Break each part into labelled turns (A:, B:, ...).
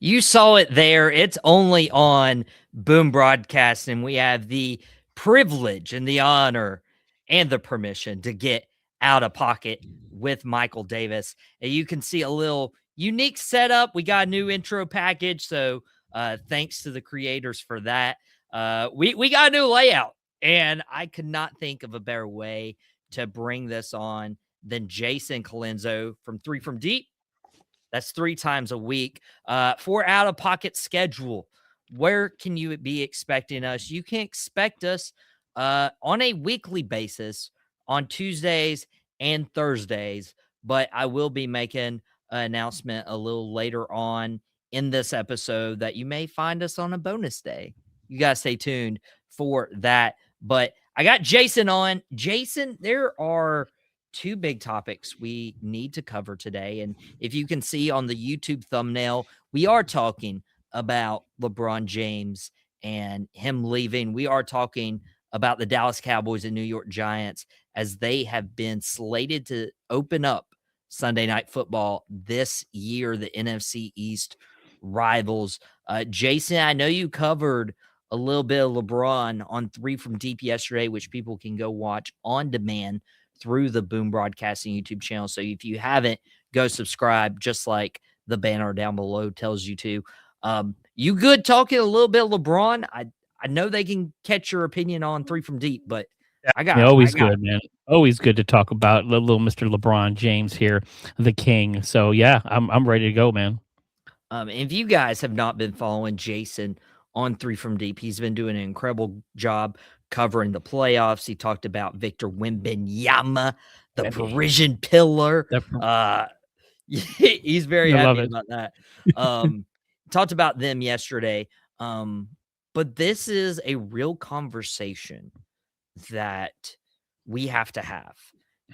A: You saw it there. It's only on Boom Broadcasting. We have the privilege and the honor and the permission to get out of pocket with Michael Davis. And you can see a little unique setup. We got a new intro package, so thanks to the creators for that. We got a new layout, and I could not think of a better way to bring this on than Jason Calenzo from Three From Deep. That's 3 times a week for Out of Pocket schedule. Where can you be expecting us? You can expect us on a weekly basis on Tuesdays and Thursdays, but I will be making an announcement a little later on in this episode that you may find us on a bonus day. You got to stay tuned for that. But I got Jason on. Jason, there are 2 big topics we need to cover today. And if you can see on the YouTube thumbnail, we are talking about LeBron James and him leaving. We are talking about the Dallas Cowboys and New York Giants as they have been slated to open up Sunday Night Football this year, the NFC East rivals. Jason, I know you covered a little bit of LeBron on 3 From Deep yesterday, which people can go watch on demand through the Boom Broadcasting YouTube channel. So if you haven't, go subscribe, just like the banner down below tells you to. You good talking a little bit of LeBron? I know they can catch your opinion on 3 From Deep, but
B: always good, man. Always good to talk about little Mr. LeBron James here, the king. So yeah, I'm ready to go, man.
A: If you guys have not been following Jason on 3 From Deep, he's been doing an incredible job covering the playoffs. He talked about Victor Wembanyama, the Parisian pillar. He's very happy about that. Talked about them yesterday. But this is a real conversation that we have to have.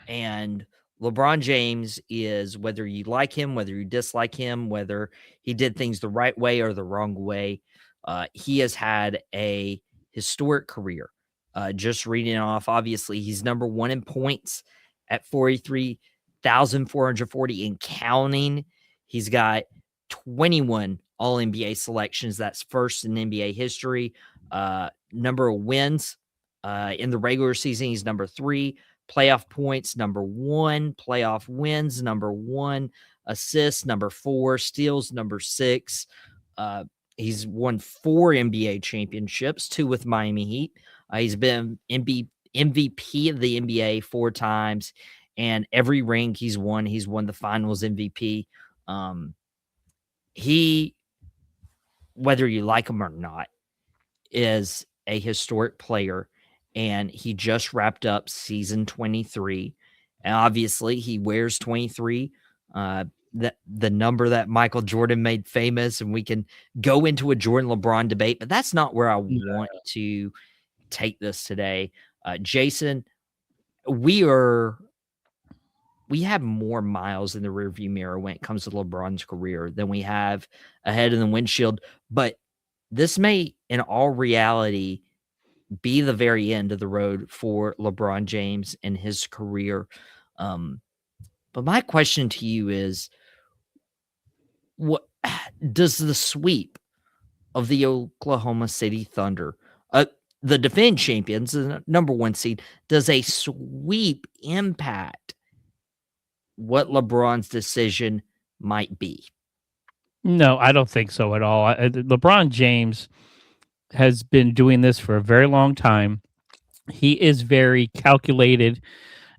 A: And LeBron James is, whether you like him, whether you dislike him, whether he did things the right way or the wrong way, he has had a historic career. Just reading off, obviously, he's number 1 in points at 43,440 and counting. He's got 21 All-NBA selections. That's first in NBA history. Number of wins in the regular season, he's number 3. Playoff points, number 1. Playoff wins, number 1. Assists, number 4. Steals, number 6. He's won 4 NBA championships, 2 with Miami Heat. He's been MVP of the NBA 4 times, and every ring he's won the Finals MVP. He, whether you like him or not, is a historic player, and he just wrapped up season 23. And obviously, he wears 23. The number that Michael Jordan made famous, and we can go into a Jordan LeBron debate, but that's not where I want to take this today. Jason, we have more miles in the rearview mirror when it comes to LeBron's career than we have ahead in the windshield, but this may in all reality be the very end of the road for LeBron James and his career. But my question to you is, what does the sweep of the Oklahoma City Thunder, the defending champions, the number 1 seed, does a sweep impact what LeBron's decision might be?
B: No, I don't think so at all. LeBron James has been doing this for a very long time. He is very calculated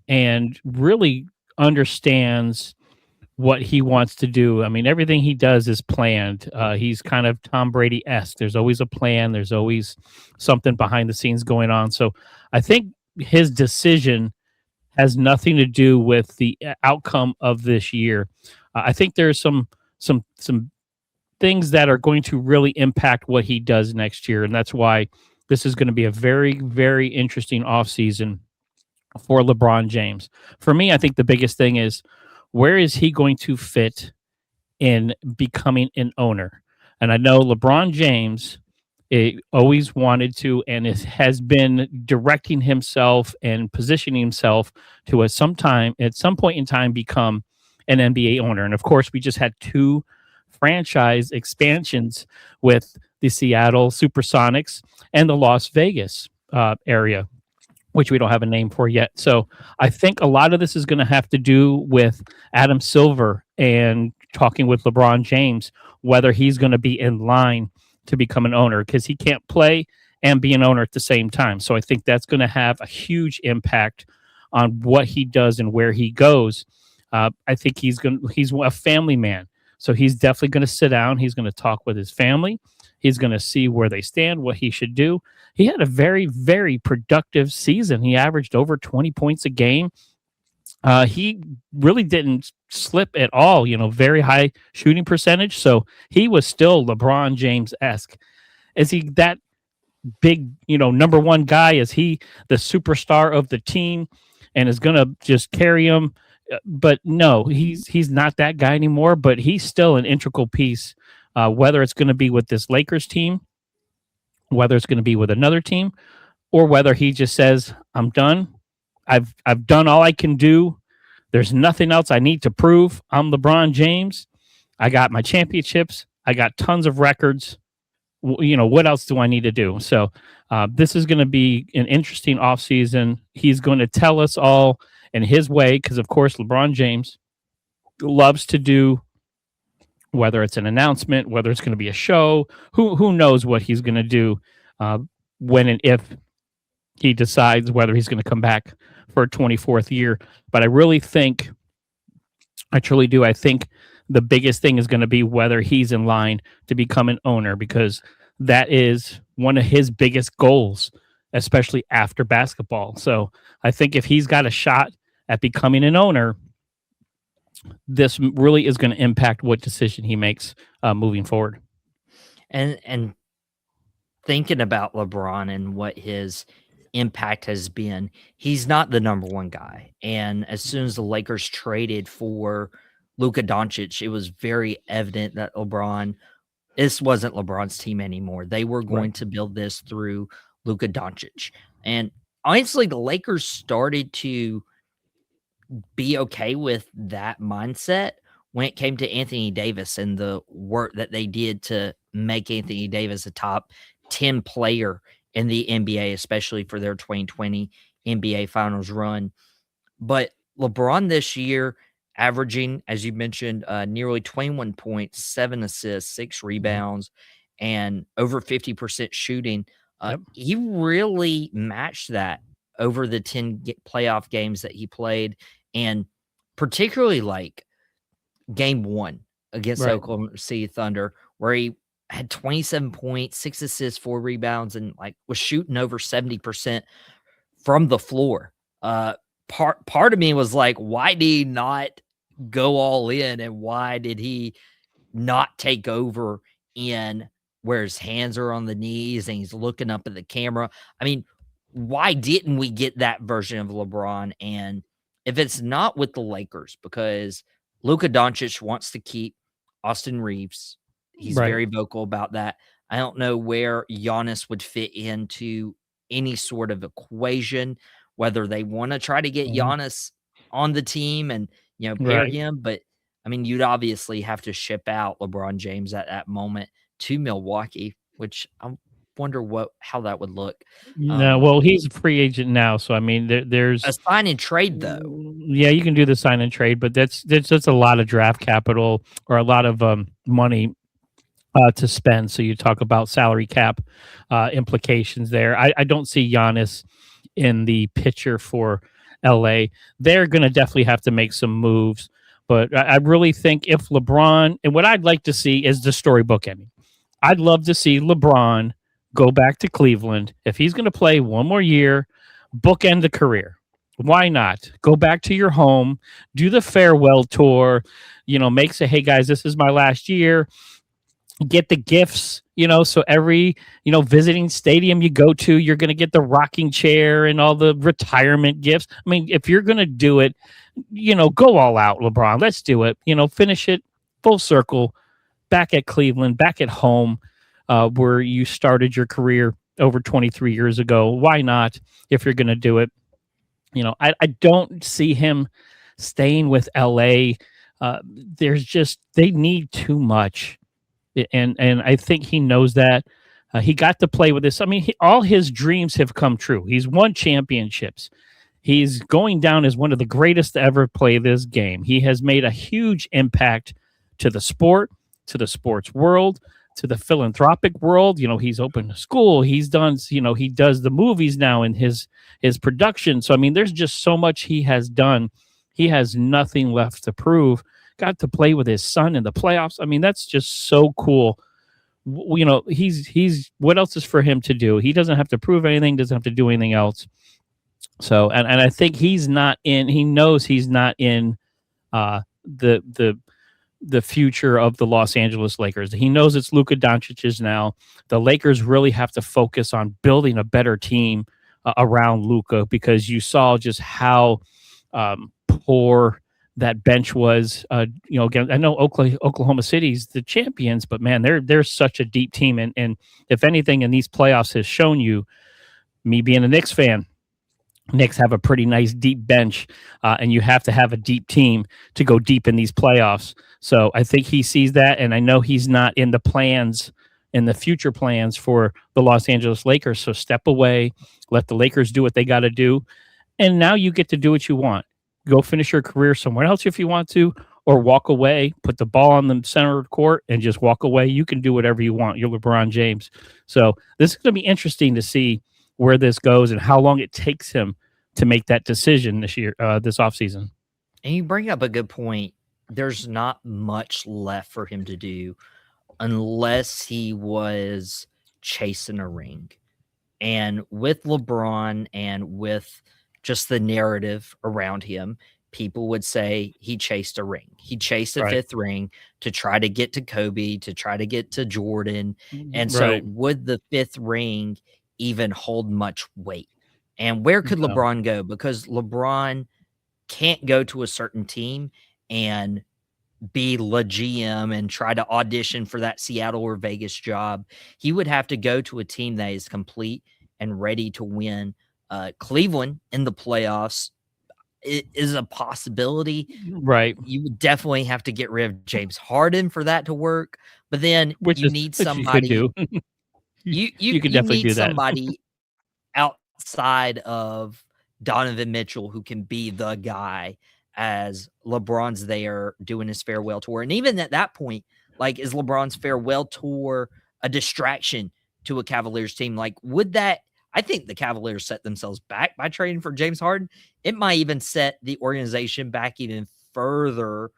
B: and really understands what he wants to do. I mean, everything he does is planned. He's kind of Tom Brady-esque. There's always a plan. There's always something behind the scenes going on. So I think his decision has nothing to do with the outcome of this year. I think there's some things that are going to really impact what he does next year, and that's why this is going to be a very, very interesting offseason for LeBron James. For me, I think the biggest thing is where is he going to fit in becoming an owner? And I know LeBron James always wanted to and has been directing himself and positioning himself to at some point in time become an NBA owner. And of course, we just had two franchise expansions with the Seattle Supersonics and the Las Vegas area, which we don't have a name for yet. So I think a lot of this is going to have to do with Adam Silver and talking with LeBron James, whether he's going to be in line to become an owner, because he can't play and be an owner at the same time. So I think that's going to have a huge impact on what he does and where he goes. I think he's a family man. So he's definitely going to sit down. He's going to talk with his family. He's going to see where they stand, what he should do. He had a very, very productive season. He averaged over 20 points a game. He really didn't slip at all, very high shooting percentage. So he was still LeBron James-esque. Is he that big, number one guy? Is he the superstar of the team and is going to just carry him? But no, he's not that guy anymore, but he's still an integral piece, whether it's going to be with this Lakers team, whether it's going to be with another team, or whether he just says, I'm done. I've done all I can do. There's nothing else I need to prove. I'm LeBron James. I got my championships. I got tons of records. What else do I need to do? So this is going to be an interesting offseason. He's going to tell us all in his way, because, of course, LeBron James loves to do, whether it's an announcement, whether it's going to be a show, who knows what he's going to do when and if he decides whether he's going to come back for a 24th year. But I really think, I truly do, I think the biggest thing is going to be whether he's in line to become an owner, because that is one of his biggest goals, especially after basketball. So I think if he's got a shot at becoming an owner, this really is going to impact what decision he makes moving forward.
A: And thinking about LeBron and what his impact has been, he's not the number one guy. And as soon as the Lakers traded for Luka Doncic, it was very evident that this wasn't LeBron's team anymore. They were going to build this through Luka Doncic. And honestly, the Lakers started to be okay with that mindset when it came to Anthony Davis and the work that they did to make Anthony Davis a top 10 player in the NBA, especially for their 2020 NBA Finals run. But LeBron this year, averaging, as you mentioned, nearly 21 points, 7 assists, 6 rebounds, and over 50% shooting. He really matched that over the 10 playoff games that he played, and particularly like game 1 against Oklahoma City Thunder, where he had 27 points, 6 assists, 4 rebounds, and was shooting over 70% from the floor. Part of me was like, why did he not go all in, and why did he not take over in where his hands are on the knees and he's looking up at the camera? I mean, why didn't we get that version of LeBron? And if it's not with the Lakers, because Luka Doncic wants to keep Austin Reeves, he's very vocal about that. I don't know where Giannis would fit into any sort of equation, whether they want to try to get Giannis on the team and pair him. But I mean, you'd obviously have to ship out LeBron James at that moment to Milwaukee, which I wonder how that would look.
B: No, well, he's a free agent now, so I mean, there's
A: a sign and trade though.
B: Yeah, you can do the sign and trade, but that's a lot of draft capital or a lot of money to spend. So you talk about salary cap implications there. I don't see Giannis in the picture for LA. They're going to definitely have to make some moves, but I really think if LeBron, and what I'd like to see is the storybook ending. I'd love to see LeBron go back to Cleveland. If he's going to play one more year, bookend the career. Why not? Go back to your home, do the farewell tour, say, hey guys, this is my last year. get the gifts, so every, visiting stadium you go to, you're going to get the rocking chair and all the retirement gifts. I mean, if you're going to do it, go all out, LeBron. Let's do it. Finish it full circle, back at Cleveland, back at home, where you started your career over 23 years ago. Why not, if you're going to do it? I don't see him staying with LA. They need too much. And I think he knows that. He got to play with this. I mean, all his dreams have come true. He's won championships. He's going down as one of the greatest to ever play this game. He has made a huge impact to the sport, to the sports world, to the philanthropic world. He's opened a school. He's done, he does the movies now in his production. So, I mean, there's just so much he has done. He has nothing left to prove. Got to play with his son in the playoffs. I mean, that's just so cool. He's what else is for him to do? He doesn't have to prove anything, doesn't have to do anything else. So, and I think he knows he's not in the future of the Los Angeles Lakers. He knows it's Luka Doncic's now. The Lakers really have to focus on building a better team around Luka, because you saw just how poor that bench was. Again, I know Oklahoma City's the champions, but man, they're such a deep team. And if anything in these playoffs has shown you, me being a Knicks fan, Knicks have a pretty nice deep bench, and you have to have a deep team to go deep in these playoffs. So I think he sees that, and I know he's not in the future plans for the Los Angeles Lakers. So step away, let the Lakers do what they got to do, and now you get to do what you want. Go finish your career somewhere else if you want to, or walk away, put the ball on the center of the court and just walk away. You can do whatever you want. You're LeBron James. So this is going to be interesting to see where this goes and how long it takes him to make that decision this offseason.
A: And you bring up a good point. There's not much left for him to do unless he was chasing a ring. And with LeBron and with just the narrative around him, people would say he chased a ring. He chased a fifth ring to try to get to Kobe, to try to get to Jordan. And so would the fifth ring even hold much weight? And where could LeBron go? Because LeBron can't go to a certain team and be the GM and try to audition for that Seattle or Vegas job. He would have to go to a team that is complete and ready to win. Cleveland in the playoffs is a possibility.
B: Right.
A: You would definitely have to get rid of James Harden for that to work. But then you need somebody.
B: You could do.
A: you
B: could definitely
A: need
B: do that.
A: somebody outside of Donovan Mitchell who can be the guy as LeBron's there doing his farewell tour. And even at that point, like, is LeBron's farewell tour a distraction to a Cavaliers team? Like, would that, I think the Cavaliers set themselves back by trading for James Harden. It might even set the organization back even further,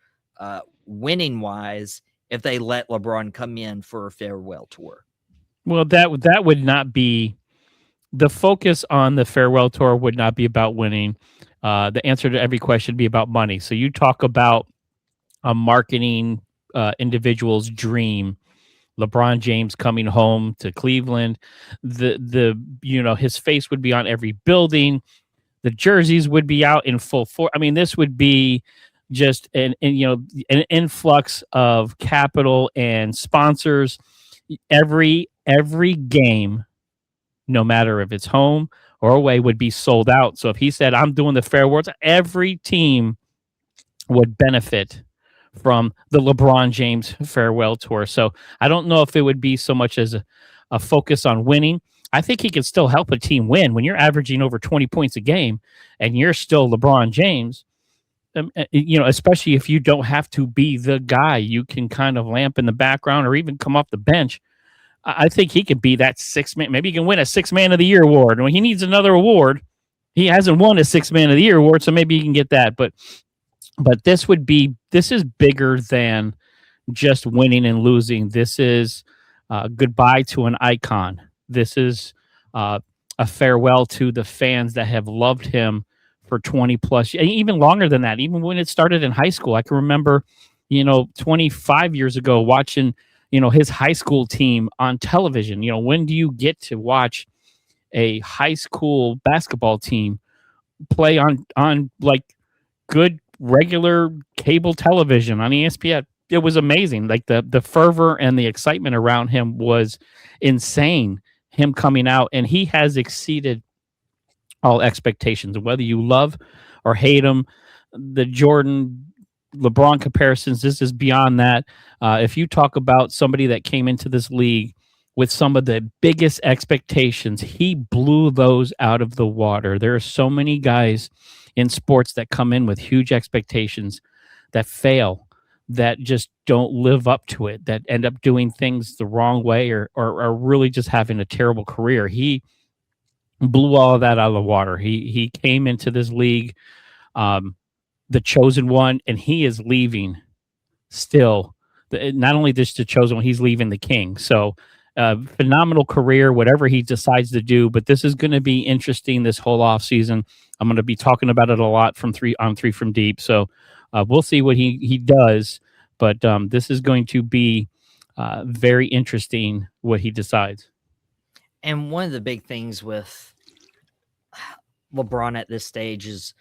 A: winning wise, if they let LeBron come in for a farewell tour.
B: Well, that would not be the focus on the farewell tour. Would not be about winning. The answer to every question would be about money. So you talk about a marketing individual's dream. LeBron James coming home to Cleveland, his face would be on every building. The jerseys would be out in full force. I mean, this would be just an influx of capital and sponsors. Every game, no matter if it's home or away, would be sold out. So if he said, I'm doing the farewell, every team would benefit from the LeBron James farewell tour. So I don't know if it would be so much as a focus on winning. I think he can still help a team win. When you're averaging over 20 points a game and you're still LeBron James, especially if you don't have to be the guy, you can kind of lamp in the background or even come off the bench. I think he could be that sixth man. Maybe he can win a sixth man of the year award. When he needs another award, he hasn't won a sixth man of the year award, so maybe he can get that. But this is bigger than just winning and losing. This is goodbye to an icon. This is a farewell to the fans that have loved him for 20 plus, even longer than that. Even when it started in high school, I can remember, 25 years ago watching, his high school team on television. When do you get to watch a high school basketball team play on like good regular cable television on ESPN? It was amazing. Like the fervor and the excitement around him was insane. Him coming out, and he has exceeded all expectations. Whether you love or hate him, the Jordan LeBron comparisons, this is beyond that. If you talk about somebody that came into this league with some of the biggest expectations, he blew those out of the water. There are so many guys in sports that come in with huge expectations that fail, that just don't live up to it, that end up doing things the wrong way, or really just having a terrible career. He blew all of that out of the water. He came into this league, um, the chosen one, and he is leaving still. Not only just the chosen one, he's leaving the king. So, phenomenal career, whatever he decides to do. But this is going to be interesting this whole off season. I'm going to be talking about it a lot from three from deep. So, we'll see what he does. But this is going to be very interesting what he decides.
A: And one of the big things with LeBron at this stage is,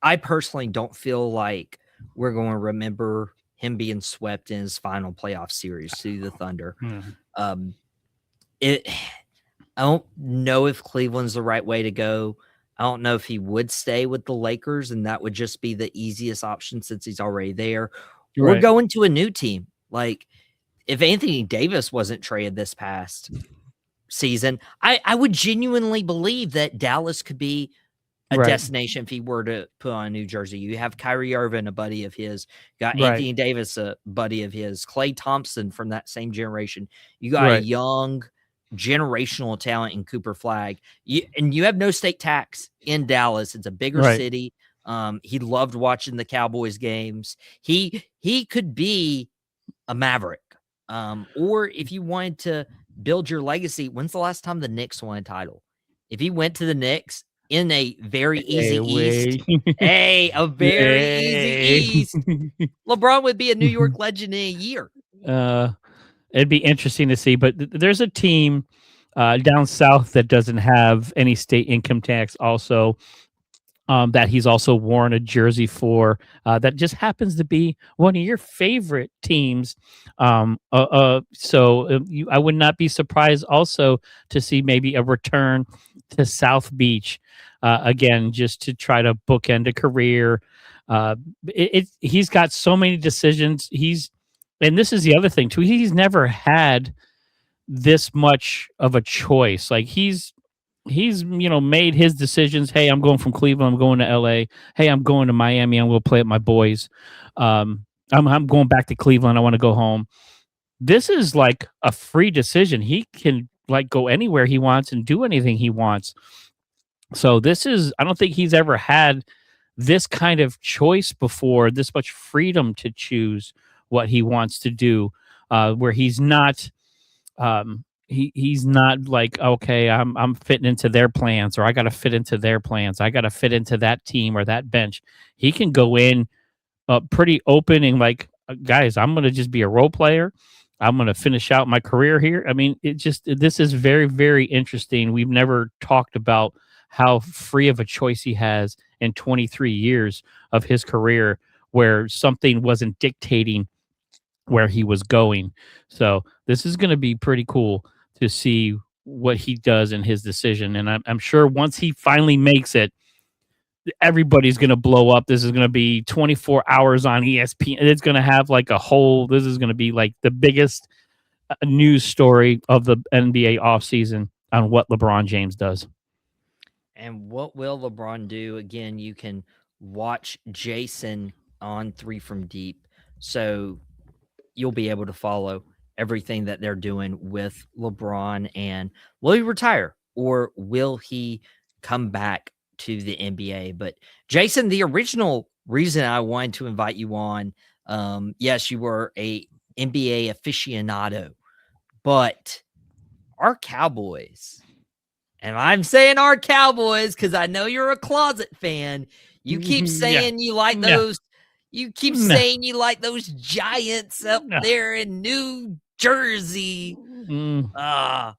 A: I personally don't feel like we're going to remember him being swept in his final playoff series to the Thunder.
B: Mm-hmm.
A: I don't know if Cleveland's the right way to go. I don't know if he would stay with the Lakers, and that would just be the easiest option since he's already there. Or
B: Right.
A: go into a new team. Like, if Anthony Davis wasn't traded this past season, I would genuinely believe that Dallas could be a destination if he were to put on a new jersey. You have Kyrie Irving, a buddy of his. You got Anthony Davis, a buddy of his. Klay Thompson from that same generation. You got a young generational talent in Cooper Flag. And you have no state tax in Dallas. It's a bigger city. He loved watching the Cowboys games. He could be a Maverick. Or if you wanted to build your legacy, when's the last time the Knicks won a title? If he went to the Knicks in a very easy East, a very easy East, LeBron would be a New York legend in a year.
B: It'd be interesting to see, but there's a team down south that doesn't have any state income tax also, that he's also worn a jersey for, that just happens to be one of your favorite teams. So I would not be surprised also to see maybe a return to South Beach again, just to try to bookend a career. He's got so many decisions. And this is the other thing too. He's never had this much of a choice. Like he's made his decisions. Hey, I'm going from Cleveland. I'm going to LA. Hey, I'm going to Miami. I'm going to play with my boys. I'm going back to Cleveland. I want to go home. This is like a free decision. He can like go anywhere he wants and do anything he wants. So I don't think he's ever had this kind of choice before, this much freedom to choose what he wants to do, where he's not, he's not like, okay, I'm fitting into their plans, or I got to fit into their plans. I got to fit into that team or that bench. He can go in pretty open and like, guys, I'm going to just be a role player. I'm going to finish out my career here. I mean, this is very, very interesting. We've never talked about how free of a choice he has in 23 years of his career, where something wasn't dictating where he was going. So this is going to be pretty cool to see what he does in his decision. And I'm sure once he finally makes it, everybody's going to blow up. This is going to be 24 hours on ESPN. It's going to have this is going to be like the biggest news story of the NBA offseason on what LeBron James does.
A: And what will LeBron do? Again, you can watch Jason on 3 from Deep. So you'll be able to follow everything that they're doing with LeBron. And will he retire, or will he come back to the NBA? But Jason, the original reason I wanted to invite you on, yes, you were a NBA aficionado, but our Cowboys, and I'm saying our Cowboys because I know you're a closet fan. You keep saying you like those You keep
B: No.
A: saying you like those Giants up
B: No.
A: there in New Jersey.
B: Mm.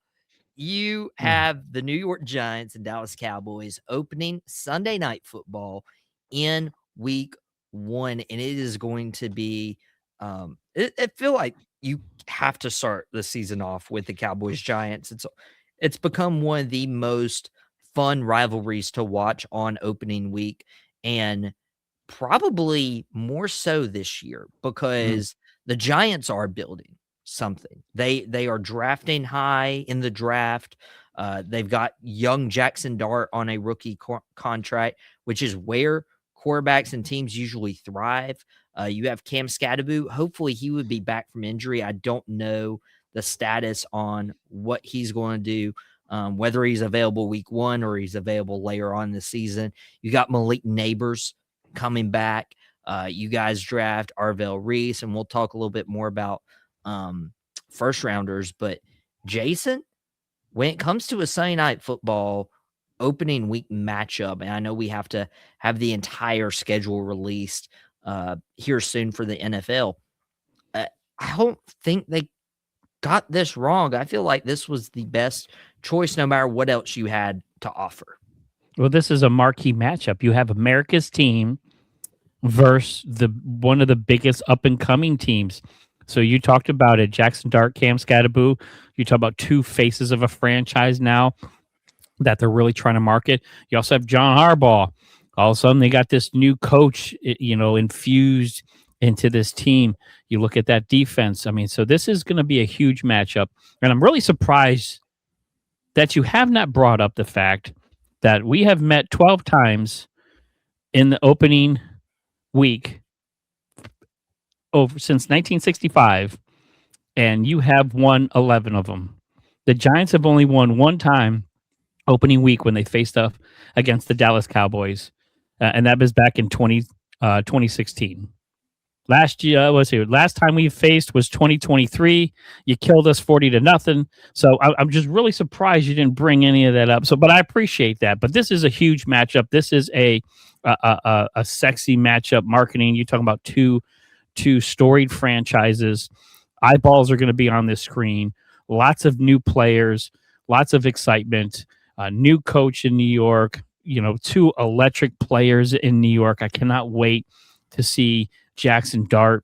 A: You have the New York Giants and Dallas Cowboys opening Sunday Night Football in week 1, and it is going to be I feel like you have to start the season off with the Cowboys-Giants. It's become one of the most fun rivalries to watch on opening week, and probably more so this year because the Giants are building something. They are drafting high in the draft. They've got young Jackson Dart on a rookie contract, which is where quarterbacks and teams usually thrive. You have Cam Scatterbo. Hopefully, he would be back from injury. I don't know the status on what he's going to do, whether he's available week 1 or he's available later on in the season. You got Malik Neighbors coming back. You guys draft Arvell Reese, and we'll talk a little bit more about first rounders. But Jason, when it comes to a Sunday Night Football opening week matchup, and I know we have to have the entire schedule released here soon for the NFL, I don't think they got this wrong. I feel like this was the best choice no matter what else you had to offer.
B: Well, this is a marquee matchup. You have America's team versus one of the biggest up and coming teams. So you talked about it, Jackson Dart, Cam Scatterbo. You talk about two faces of a franchise now that they're really trying to market. You also have John Harbaugh. All of a sudden, they got this new coach, infused into this team. You look at that defense. I mean, so this is going to be a huge matchup, and I'm really surprised that you have not brought up the fact that we have met 12 times in the opening week since 1965, and you have won 11 of them. The Giants have only won one time opening week when they faced up against the Dallas Cowboys, and that was back in 2016. Last time we faced was 2023. You killed us 40-0. So I'm just really surprised you didn't bring any of that up. But I appreciate that. But this is a huge matchup. This is a sexy matchup. Marketing. You're talking about two storied franchises. Eyeballs are going to be on this screen. Lots of new players. Lots of excitement. New coach in New York. Two electric players in New York. I cannot wait to see Jackson Dart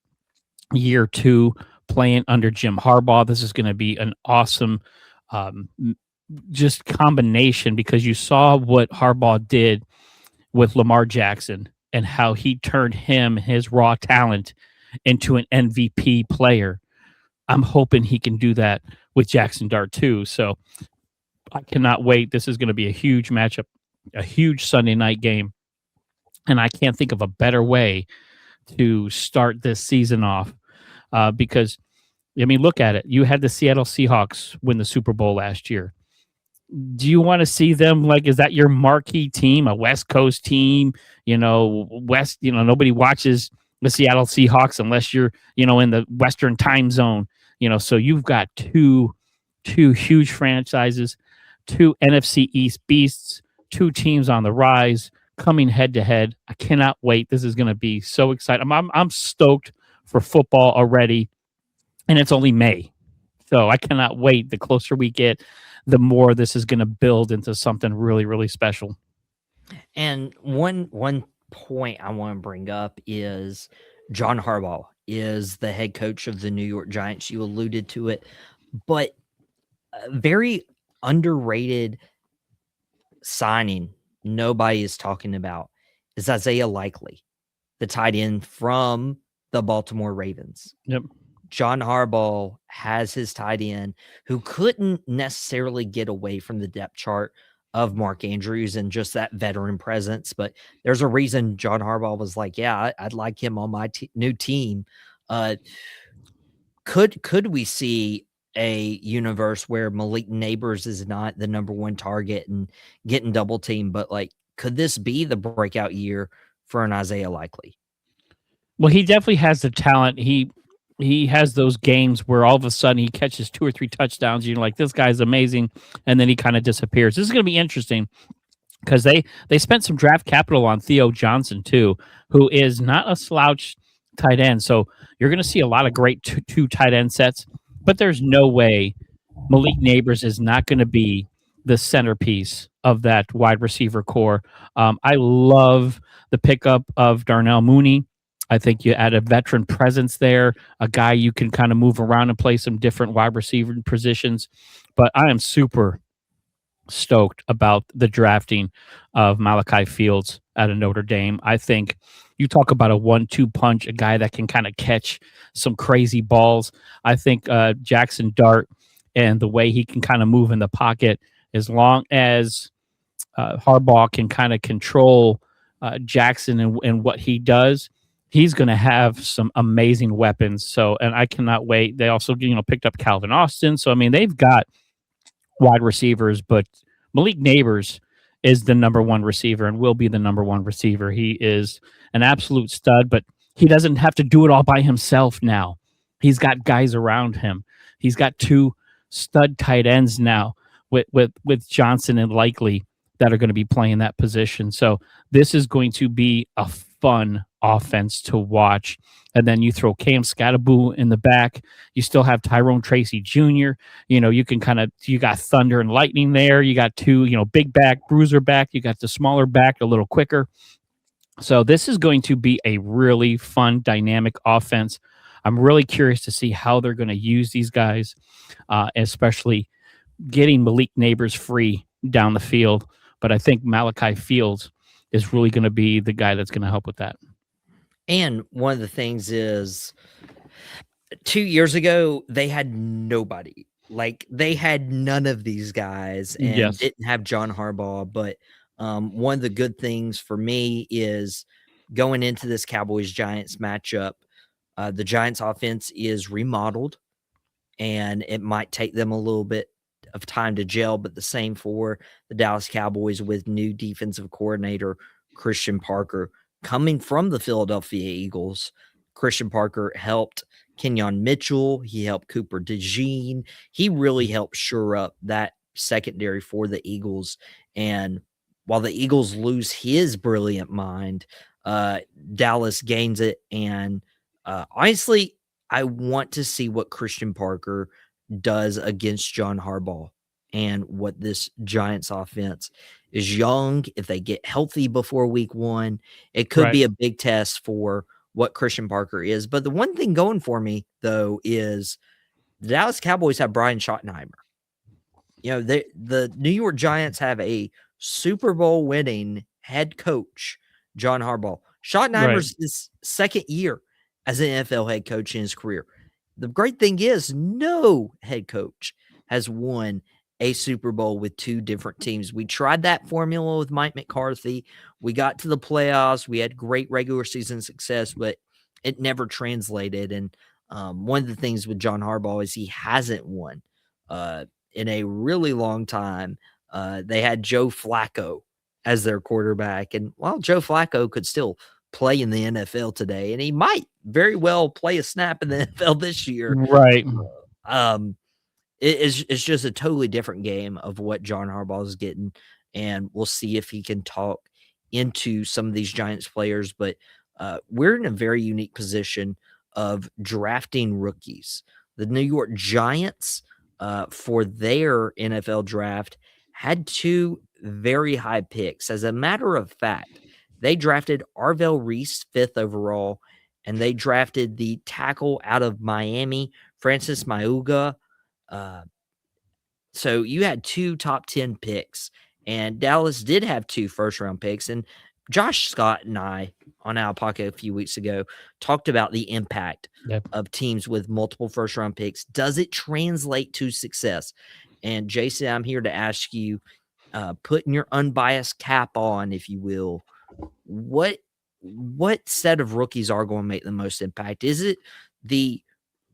B: year 2 playing under Jim Harbaugh. This is going to be an awesome just combination because you saw what Harbaugh did with Lamar Jackson and how he turned his raw talent into an MVP player. I'm hoping he can do that with Jackson Dart too. So I cannot wait. This is going to be a huge matchup, a huge Sunday night game. And I can't think of a better way to start this season off because, look at it. You had the Seattle Seahawks win the Super Bowl last year. Do you want to see them is that your marquee team, a West Coast team? Nobody watches the Seattle Seahawks unless you're, in the Western time zone. So you've got two huge franchises, two NFC East beasts, two teams on the rise, coming head to head. I cannot wait. This is going to be so exciting. I'm stoked for football already, and it's only May. So I cannot wait. The closer we get, the more this is going to build into something really, really special.
A: And one point I want to bring up is John Harbaugh is the head coach of the New York Giants. You alluded to it, but a very underrated signing nobody is talking about is Isaiah Likely, the tight end from the Baltimore Ravens.
B: Yep.
A: John Harbaugh has his tight end who couldn't necessarily get away from the depth chart of Mark Andrews and just that veteran presence. But there's a reason John Harbaugh was like, yeah, I'd like him on my new team. Could we see a universe where Malik Neighbors is not the number one target and getting double teamed, but could this be the breakout year for an Isaiah Likely?
B: Well, he definitely has the talent. He has those games where all of a sudden he catches 2 or 3 touchdowns. You're like, this guy's amazing. And then he kind of disappears. This is going to be interesting because they spent some draft capital on Theo Johnson too, who is not a slouch tight end. So you're going to see a lot of great two tight end sets, but there's no way Malik Neighbors is not going to be the centerpiece of that wide receiver core. I love the pickup of Darnell Mooney. I think you add a veteran presence there, a guy you can kind of move around and play some different wide receiver positions. But I am super stoked about the drafting of Malachi Fields out of Notre Dame. I think you talk about a 1-2 punch, a guy that can kind of catch some crazy balls. I think Jackson Dart and the way he can kind of move in the pocket, as long as Harbaugh can kind of control Jackson and what he does, he's going to have some amazing weapons. So, and I cannot wait. They also, picked up Calvin Austin. So, I mean, they've got wide receivers, but Malik Neighbors is the number one receiver and will be the number one receiver. He is an absolute stud, but he doesn't have to do it all by himself now. He's got guys around him. He's got two stud tight ends now with Johnson and Likely that are going to be playing that position. So this is going to be a fun offense to watch. And then you throw Cam Scattaboo in the back. You still have Tyrone Tracy Jr. You got Thunder and Lightning there. You got two, big back, bruiser back. You got the smaller back, a little quicker. So this is going to be a really fun, dynamic offense. I'm really curious to see how they're going to use these guys, especially getting Malik Neighbors free down the field. But I think Malachi Fields is really going to be the guy that's going to help with that.
A: And one of the things is 2 years ago, they had nobody. Like, they had none of these guys and didn't have John Harbaugh. But one of the good things for me is going into this Cowboys-Giants matchup, the Giants offense is remodeled, and it might take them a little bit of time to gel, but the same for the Dallas Cowboys with new defensive coordinator Christian Parker coming from the Philadelphia Eagles. Christian Parker helped Kenyon Mitchell. He helped Cooper DeJean. He really helped shore up that secondary for the Eagles. And while the Eagles lose his brilliant mind, Dallas gains it. And honestly, I want to see what Christian Parker does against John Harbaugh and what this Giants offense is young. If they get healthy before week 1, it could be a big test for what Christian Parker is. But the one thing going for me, though, is the Dallas Cowboys have Brian Schottenheimer. The New York Giants have a Super Bowl winning head coach, John Harbaugh. Schottenheimer's his second year as an NFL head coach in his career. The great thing is no head coach has won a Super Bowl with 2 different teams. We tried that formula with Mike McCarthy. We got to the playoffs. We had great regular season success, but it never translated. And one of the things with John Harbaugh is he hasn't won in a really long time. They had Joe Flacco as their quarterback. And while Joe Flacco could still play in the NFL today, and he might very well play a snap in the NFL this year.
B: Right.
A: It's just a totally different game of what John Harbaugh is getting, and we'll see if he can talk into some of these Giants players. But we're in a very unique position of drafting rookies. The New York Giants, for their NFL draft, had 2 very high picks. As a matter of fact, they drafted Arvell Reese 5th overall, and they drafted the tackle out of Miami, Francis Mauga. So you had 2 top 10 picks, and Dallas did have 2 first-round picks. And Josh Scott and I, on Out of Pocket a few weeks ago, talked about the impact of teams with multiple first-round picks. Does it translate to success? And Jason, I'm here to ask you, putting your unbiased cap on, if you will, what set of rookies are going to make the most impact? Is it the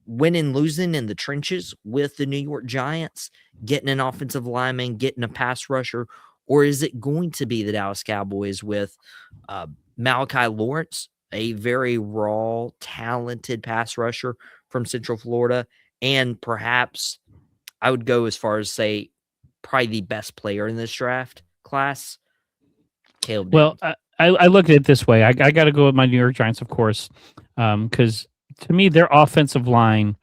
A: winning and losing in the trenches with the New York Giants, getting an offensive lineman, getting a pass rusher, or is it going to be the Dallas Cowboys with Malachi Lawrence, a very raw, talented pass rusher from Central Florida, and perhaps I would go as far as say probably the best player in this draft class, Caleb
B: Well,
A: Downs.
B: I look at it this way. I got to go with my New York Giants, of course, because to me, their offensive line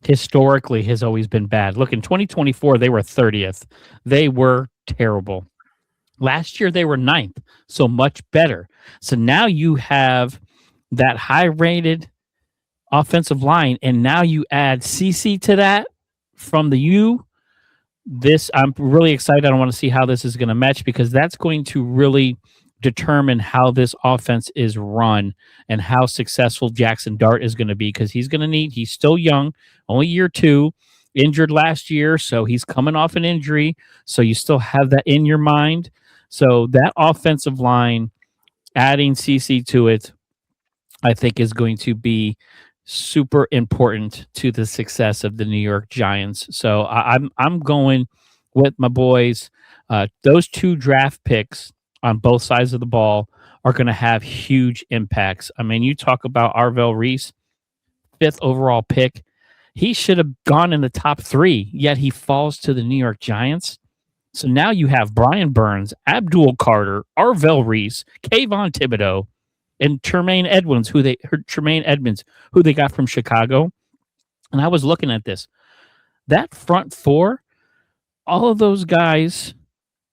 B: historically has always been bad. Look, in 2024, they were 30th. They were terrible. Last year, they were ninth, so much better. So now you have that high rated offensive line, and now you add CC to that from the U. This I'm really excited. I want to see how this is going to match because that's going to really determine how this offense is run and how successful Jackson Dart is going to be because he's still young, only year two, injured last year, so he's coming off an injury. So you still have that in your mind. So that offensive line, adding CC to it, I think is going to be super important to the success of the New York Giants. So I'm going with my boys. Those two draft picks on both sides of the ball are going to have huge impacts. I mean, you talk about Arvell Reese, fifth overall pick. He should have gone in the top three, yet he falls to the New York Giants. So now you have Brian Burns, Abdul Carter, Arvell Reese, Kayvon Thibodeau, and Tremaine Edmonds, who they got from Chicago. And I was looking at this. That front four, all of those guys,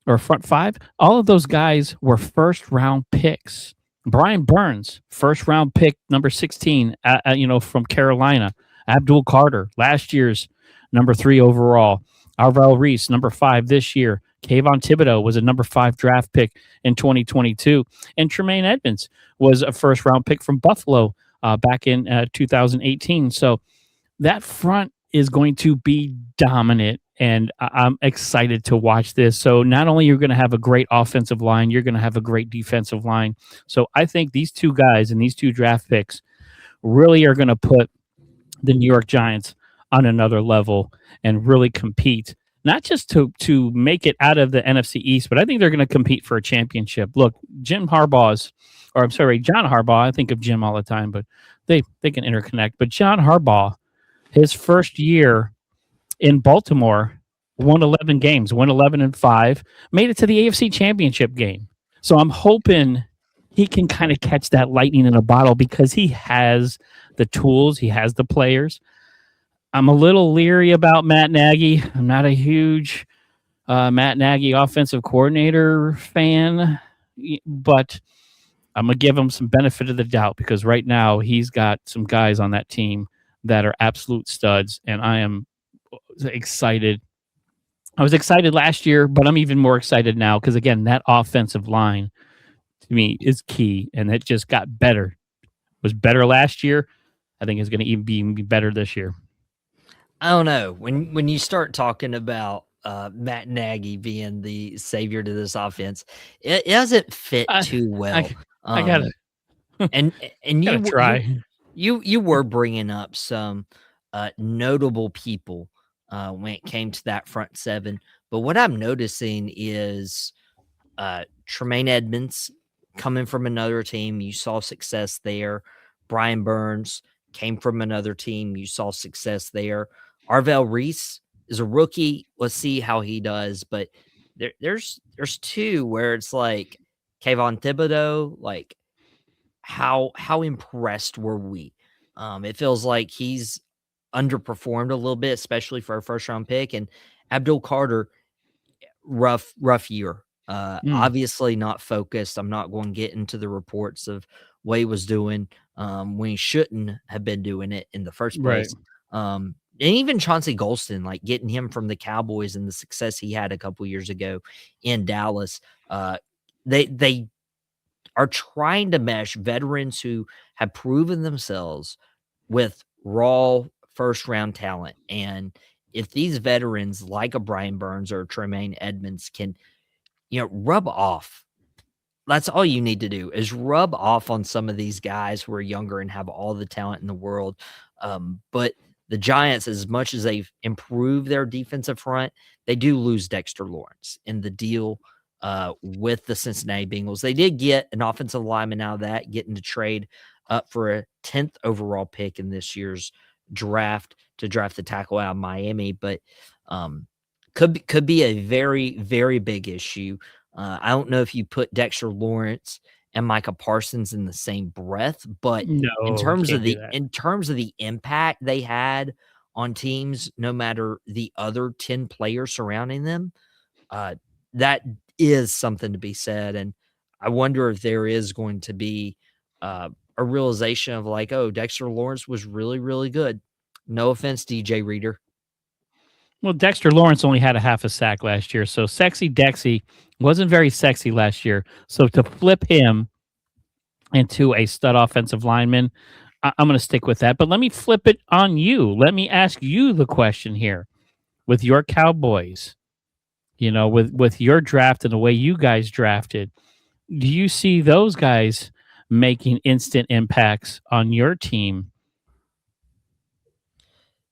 B: or front five, all of those guys were first round picks. Brian Burns, first round pick, number 16, from Carolina. Abdul Carter, last year's number 3 overall. Arvell Reese, number 5 this year. Kayvon Thibodeau was a number 5 draft pick in 2022. And Tremaine Edmonds was a first round pick from Buffalo back in 2018. So that front is going to be dominant. And I'm excited to watch this. So not only you're going to have a great offensive line, you're going to have a great defensive line. So I think these two guys and these two draft picks really are going to put the New York Giants on another level and really compete, not just to make it out of the NFC East, but I think they're going to compete for a championship. Look, John Harbaugh, I think of Jim all the time, but they can interconnect. But John Harbaugh, his first year in Baltimore, won 11 games, won 11-5, made it to the AFC Championship game. So I'm hoping he can kind of catch that lightning in a bottle because he has the tools, he has the players. I'm a little leery about Matt Nagy. I'm not a huge Matt Nagy offensive coordinator fan, but I'm going to give him some benefit of the doubt because right now he's got some guys on that team that are absolute studs, and I am excited. I was excited last year, but I'm even more excited now because, again, that offensive line to me is key, and it just got better. It was better last year. I think it's going to even be better this year.
A: I don't know. When you start talking about Matt Nagy being the savior to this offense, it doesn't fit too well.
B: I gotta
A: and
B: gotta try.
A: You were bringing up some notable people when it came to that front seven, but what I'm noticing is Tremaine Edmonds coming from another team. You saw success there. Brian Burns came from another team. You saw success there. Arvell Reese is a rookie. Let's see how he does. But there's two where it's like Kayvon Thibodeau, like how impressed were we? It feels like he's underperformed a little bit, especially for a first round pick. And Abdul Carter, rough year. Obviously not focused. I'm not going to get into the reports of what he was doing when he shouldn't have been doing it in the first place. And even Chauncey Golston, like getting him from the Cowboys and the success he had a couple years ago in Dallas, they are trying to mesh veterans who have proven themselves with raw first round talent. And if these veterans like a Brian Burns or a Tremaine Edmonds can, rub off, that's all you need to do is rub off on some of these guys who are younger and have all the talent in the world. But the Giants, as much as they've improved their defensive front, they do lose Dexter Lawrence in the deal with the Cincinnati Bengals. They did get an offensive lineman out of that, getting to trade up for a 10th overall pick in this year's draft to draft the tackle out of Miami, but could be a very, very big issue. I don't know if you put Dexter Lawrence and Micah Parsons in the same breath, but
B: No, you can't do that.
A: in terms of the impact they had on teams, no matter the other 10 players surrounding them, uh, that is something to be said. And I wonder if there is going to be a realization of like, oh, Dexter Lawrence was really, really good. No offense, DJ Reader.
B: Well, Dexter Lawrence only had a half a sack last year, so Sexy Dexy wasn't very sexy last year. So to flip him into a stud offensive lineman, I'm going to stick with that. But let me flip it on you. Let me ask you the question here with your Cowboys. With your draft and the way you guys drafted, do you see those guys making instant impacts on your team?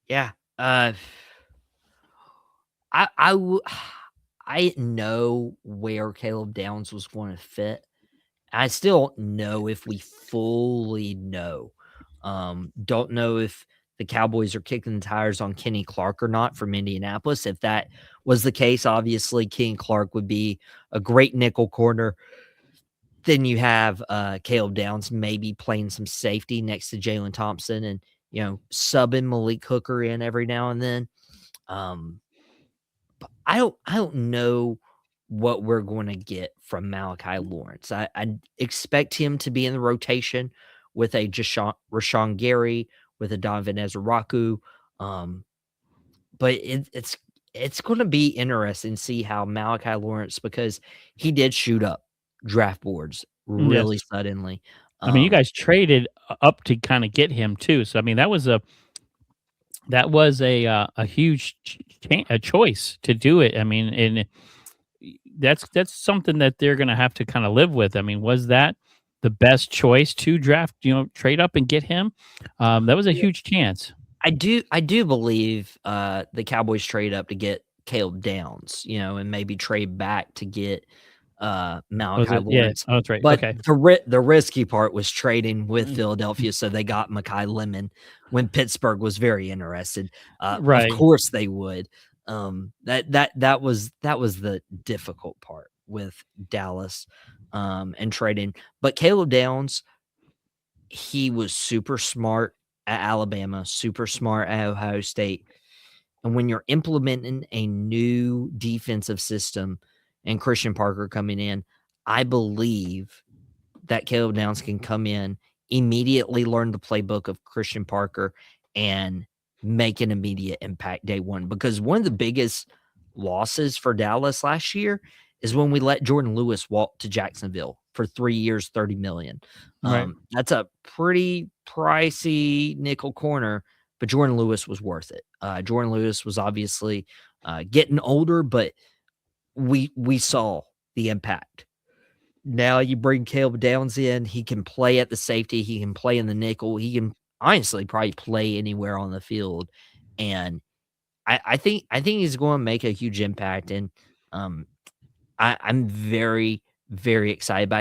A: Yeah. I know where Caleb Downs was going to fit. I still don't know if we fully know. Don't know if the Cowboys are kicking the tires on Kenny Clark or not from Indianapolis. If that was the case, obviously Kenny Clark would be a great nickel corner. Then you have Caleb Downs maybe playing some safety next to Jalen Thompson and, subbing Malik Hooker in every now and then. But I don't know what we're going to get from Malachi Lawrence. I expect him to be in the rotation with a Rashawn Gary, with a Donovan Ezraku. But it's going to be interesting to see how Malachi Lawrence, because he did shoot up draft boards
B: Yes.
A: really suddenly.
B: I mean, you guys traded up to kind of get him too. So I mean, that was a huge a choice to do it. I mean, and that's something that they're going to have to kind of live with. I mean, was that the best choice to draft? Trade up and get him. That was a huge chance.
A: I do believe the Cowboys trade up to get Caleb Downs, and maybe trade back to get Malachi
B: Yeah.
A: Lawrence.
B: Oh, that's right.
A: But
B: Okay.
A: the risky part was trading with Philadelphia, so they got Mekhi Lemon when Pittsburgh was very interested.
B: Right.
A: Of course they would. That was the difficult part with Dallas and trading. But Caleb Downs, he was super smart at Alabama, super smart at Ohio State. And when you're implementing a new defensive system and Christian Parker coming in, I believe that Caleb Downs can come in, immediately learn the playbook of Christian Parker, and make an immediate impact day one. Because one of the biggest losses for Dallas last year is when we let Jordan Lewis walk to Jacksonville for 3 years, $30 million.
B: Right.
A: That's a pretty pricey nickel corner, but Jordan Lewis was worth it. Jordan Lewis was obviously getting older, but we saw the impact. Now you bring Caleb Downs in, he can play at the safety, he can play in the nickel, he can honestly probably play anywhere on the field. And I think he's going to make a huge impact. And I'm very, very excited. But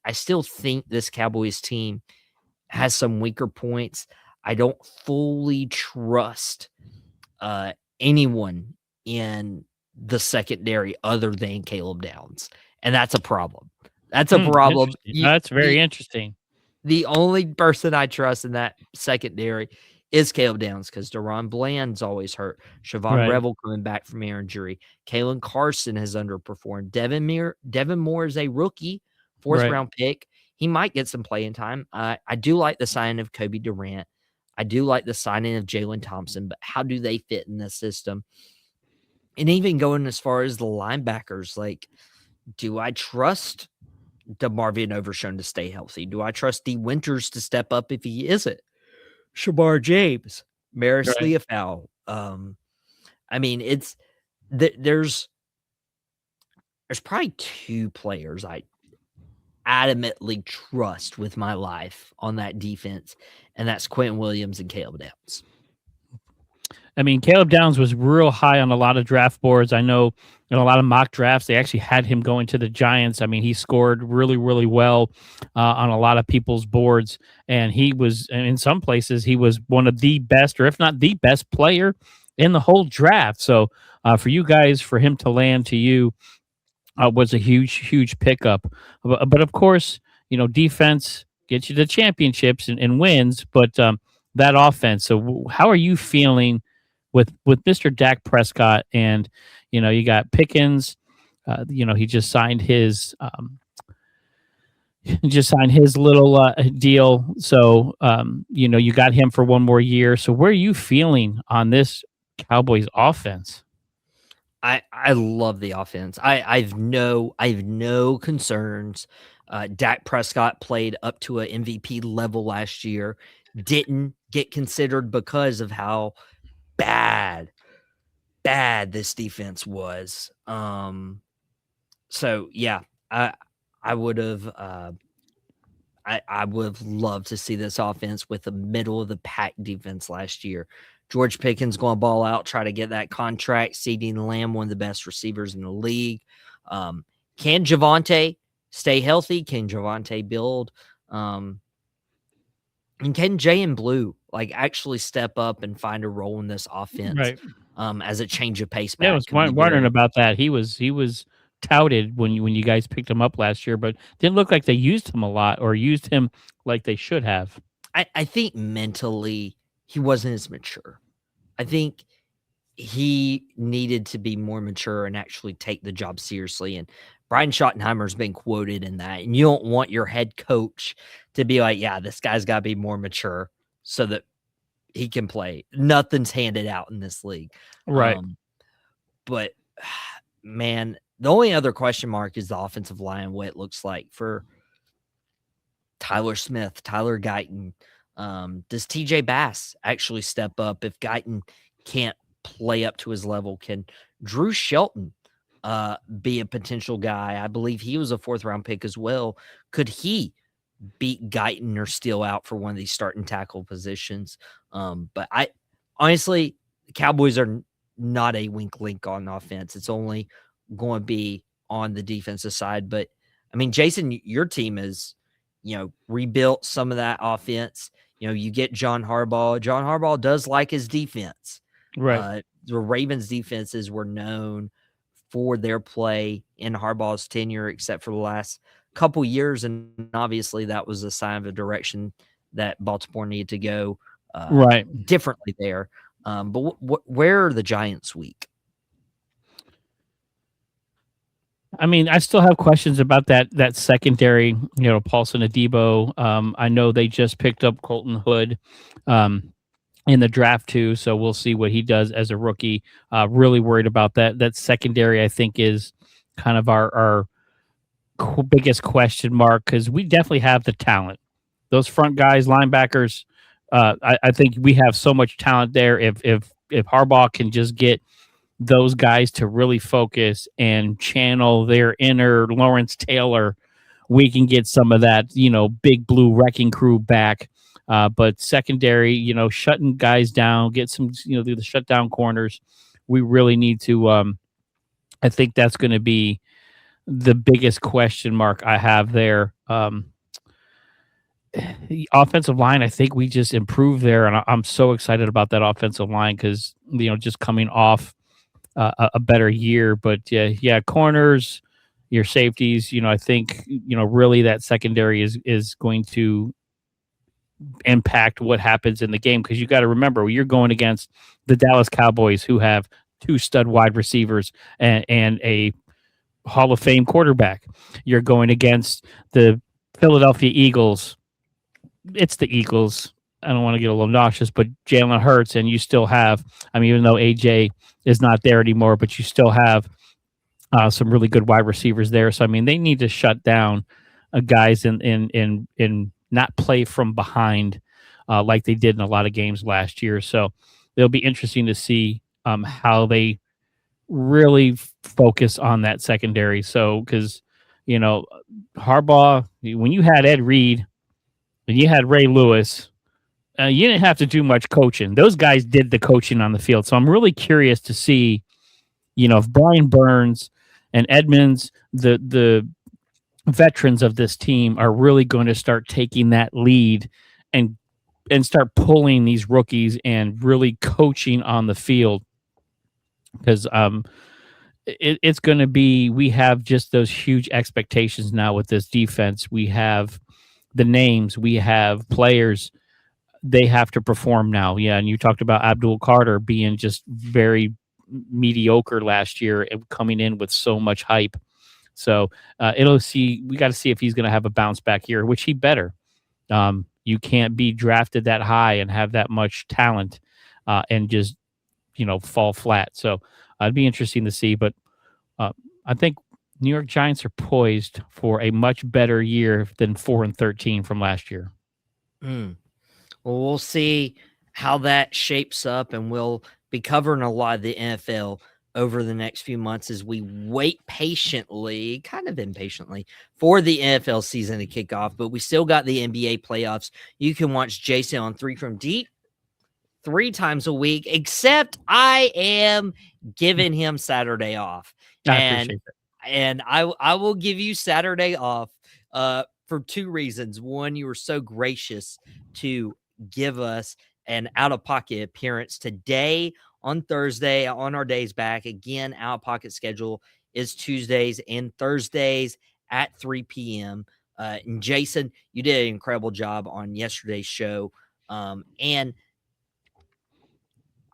A: I still think this Cowboys team has some weaker points. I don't fully trust anyone in the secondary other than Caleb Downs, and that's a problem. That's a problem.
B: That's very interesting.
A: The only person I trust in that secondary is Caleb Downs because Deron Bland's always hurt. Siobhan Revel coming back from injury. Kalen Carson has underperformed. Devin Moore is a rookie, fourth-round pick. He might get some playing time. I do like the signing of Kobe Durant. I do like the signing of Jalen Thompson, but how do they fit in this system? And even going as far as the linebackers, like, do I trust DeMarvion Overshown to stay healthy? Do I trust D. Winters to step up if he isn't? Shamar James, Maris Leofau. I mean, there's probably two players I adamantly trust with my life on that defense, and that's Quentin Williams and Caleb Downs.
B: I mean, Caleb Downs was real high on a lot of draft boards. I know in a lot of mock drafts, they actually had him going to the Giants. I mean, he scored really, really well on a lot of people's boards. And he was, in some places, he was one of the best, or if not the best player in the whole draft. So for you guys, for him to land to you was a huge pickup. But of course, defense gets you to championships and wins, but that offense. So, how are you feeling with Mr. Dak Prescott? And you got Pickens. He just signed his little deal. So, you got him for one more year. So, where are you feeling on this Cowboys offense?
A: I love the offense. I've no concerns. Dak Prescott played up to an MVP level last year. Didn't get considered because of how bad this defense was. So yeah, I would have I would have loved to see this offense with a middle of the pack defense last year. George Pickens going to ball out, try to get that contract. CeeDee Lamb, one of the best receivers in the league. Can Javonte stay healthy? Can Javonte build? And can Jay and Blue actually step up and find a role in this offense
B: Right.
A: as a change of pace
B: Yeah, I
A: back?
B: was
A: Can we get
B: wondering
A: a
B: about that. He was touted when you guys picked him up last year, but didn't look like they used him a lot or used him like they should have.
A: I think mentally he wasn't as mature. I think he needed to be more mature and actually take the job seriously. And Brian Schottenheimer's been quoted in that. And you don't want your head coach to be like, yeah, this guy's got to be more mature so that he can play. Nothing's handed out in this league.
B: Right.
A: But man, the only other question mark is the offensive line, what it looks like for Tyler Smith, Tyler Guyton. Does TJ Bass actually step up if Guyton can't play up to his level? Can Drew Shelton be a potential guy? I believe he was a 4th-round pick as well. Could he beat Guyton or steal out for one of these starting tackle positions? But I honestly, the Cowboys are not a weak link on offense. It's only going to be on the defensive side. But I mean, Jason, your team is, rebuilt some of that offense. You get John Harbaugh. John Harbaugh does like his defense.
B: Right.
A: The Ravens defenses were known for their play in Harbaugh's tenure, except for the last couple years. And obviously that was a sign of a direction that Baltimore needed to go
B: Right.
A: differently there. But where are the Giants weak?
B: I mean, I still have questions about that secondary, Paulson Adebo. I know they just picked up Colton Hood in the draft too, so we'll see what he does as a rookie. Really worried about that. That secondary, I think, is kind of our biggest question mark because we definitely have the talent. Those front guys, linebackers, I think we have so much talent there. If Harbaugh can just get those guys to really focus and channel their inner Lawrence Taylor, we can get some of that, big blue wrecking crew back. But secondary, shutting guys down, get some, the shutdown corners. We really need to. I think that's going to be the biggest question mark I have there. The offensive line, I think we just improved there, and I'm so excited about that offensive line because just coming off a better year. But yeah, corners, your safeties. I think really that secondary is going to impact what happens in the game because you got to remember you're going against the Dallas Cowboys who have 2 stud wide receivers and a Hall of Fame quarterback. You're going against the Philadelphia Eagles. It's the Eagles. I don't want to get a little nauseous, but Jalen Hurts, and you still have, even though AJ is not there anymore, but you still have some really good wide receivers there. So, they need to shut down guys in not play from behind like they did in a lot of games last year. So it'll be interesting to see how they really focus on that secondary. So, because, Harbaugh, when you had Ed Reed and you had Ray Lewis, you didn't have to do much coaching. Those guys did the coaching on the field. So I'm really curious to see, if Brian Burns and Edmonds, the veterans of this team, are really going to start taking that lead and start pulling these rookies and really coaching on the field. Because it's going to be, we have just those huge expectations now with this defense. We have the names, we have players, they have to perform now. Yeah, and you talked about Abdul Carter being just very mediocre last year and coming in with so much hype. So we got to see if he's going to have a bounce back year, which he better. You can't be drafted that high and have that much talent and just fall flat. So it'd be interesting to see. But uh, I think New York Giants are poised for a much better year than 4-13 from last year.
A: Mm. Well, we'll see how that shapes up, and we'll be covering a lot of the NFL over the next few months as we wait patiently, kind of impatiently, for the NFL season to kick off. But we still got the NBA playoffs. You can watch Jason on 3 from Deep 3 times a week, except I am giving him Saturday off.
B: I
A: And
B: appreciate that.
A: I will give you Saturday off for 2 reasons. One, you were so gracious to give us an out-of-pocket appearance today on Thursday on our days back. Again, out-of-pocket schedule is Tuesdays and Thursdays at 3 p.m. And Jason, you did an incredible job on yesterday's show. And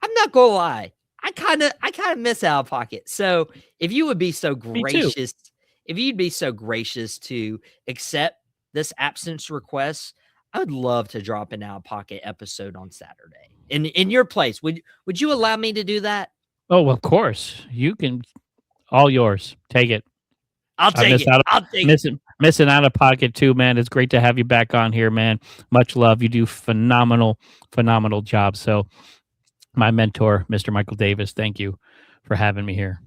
A: I'm not gonna lie, I kind of miss out of pocket. So if you would be so
B: Me too.
A: gracious, if you'd be so gracious to accept this absence request, I would love to drop an out of pocket episode on Saturday. In your place, would you allow me to do that?
B: Oh, well, of course. You can, all yours. Take it.
A: I'll
B: I
A: take
B: miss
A: it.
B: out
A: I'll take it.
B: missing out of pocket too, man. It's great to have you back on here, man. Much love. You do phenomenal job. So my mentor, Mr. Michael Davis, thank you for having me here.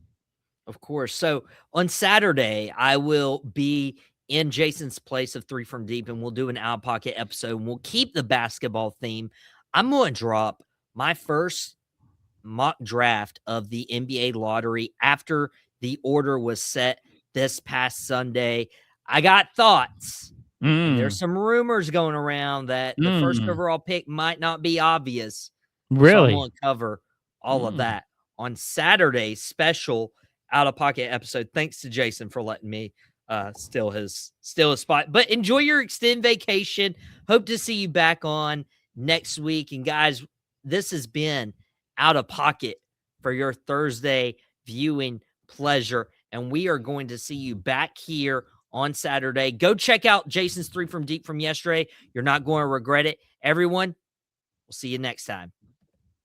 A: Of course. So on Saturday, I will be in Jason's place of 3 from Deep, and we'll do an out of pocket episode. And we'll keep the basketball theme. I'm going to drop my first mock draft of the NBA lottery after the order was set this past Sunday. I got thoughts, and there's
B: Mm,
A: some rumors going around that the first
B: mm,
A: overall pick might not be obvious. So I'm
B: really?
A: going to cover all of
B: Mm.
A: that on Saturday's special out of pocket episode. Thanks to Jason for letting me steal his spot. But enjoy your extended vacation. Hope to see you back on next week. And guys, this has been Out of Pocket for your Thursday viewing pleasure. And we are going to see you back here on Saturday. Go check out Jason's 3 from Deep from yesterday. You're not going to regret it. Everyone, we'll see you next time.